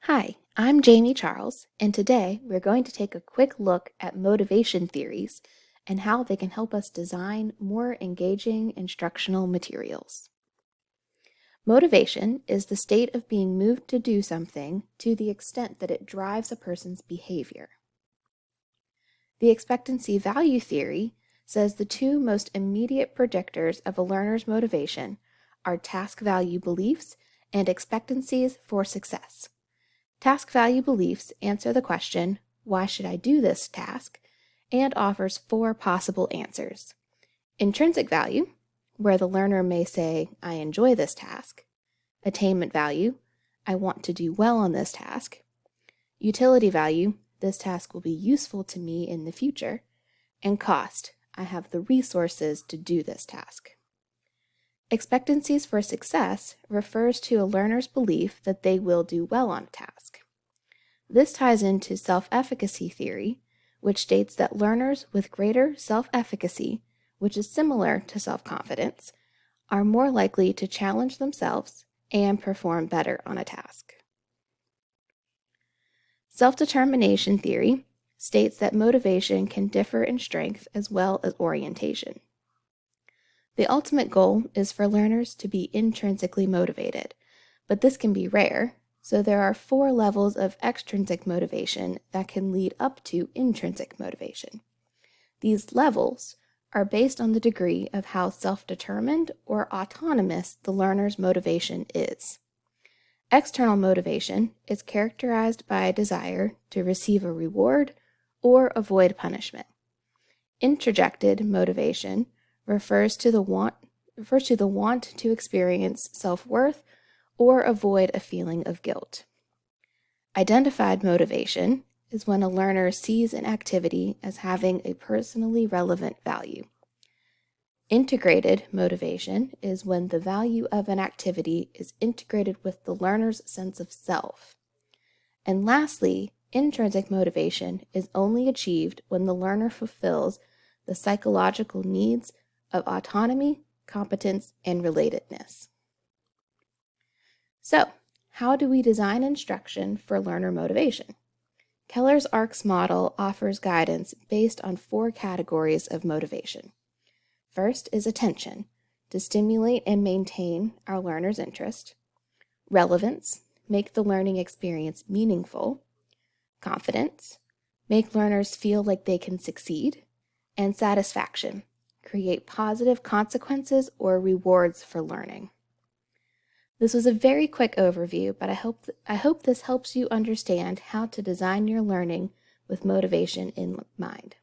Hi, I'm Jamie Charles, and today we're going to take a quick look at motivation theories and how they can help us design more engaging instructional materials. Motivation is the state of being moved to do something to the extent that it drives a person's behavior. The expectancy value theory says the two most immediate predictors of a learner's motivation are task value beliefs and expectancies for success. Task value beliefs answer the question, why should I do this task? And offers four possible answers. Intrinsic value, where the learner may say, I enjoy this task. Attainment value, I want to do well on this task. Utility value, this task will be useful to me in the future. And cost, I have the resources to do this task. Expectancies for success refers to a learner's belief that they will do well on a task. This ties into self-efficacy theory, which states that learners with greater self-efficacy, which is similar to self-confidence, are more likely to challenge themselves and perform better on a task. Self-determination theory states that motivation can differ in strength as well as orientation. The ultimate goal is for learners to be intrinsically motivated, but this can be rare, so there are 4 levels of extrinsic motivation that can lead up to intrinsic motivation. These levels are based on the degree of how self-determined or autonomous the learner's motivation is. External motivation is characterized by a desire to receive a reward or avoid punishment. Introjected motivation refers to the want to experience self-worth or avoid a feeling of guilt. Identified motivation is when a learner sees an activity as having a personally relevant value. Integrated motivation is when the value of an activity is integrated with the learner's sense of self. And lastly, intrinsic motivation is only achieved when the learner fulfills the psychological needs of autonomy, competence, and relatedness. So, how do we design instruction for learner motivation? Keller's ARCS model offers guidance based on 4 categories of motivation. First is attention, to stimulate and maintain our learner's interest. Relevance, make the learning experience meaningful. Confidence, make learners feel like they can succeed. And satisfaction, create positive consequences or rewards for learning. This was a very quick overview, but I hope this helps you understand how to design your learning with motivation in mind.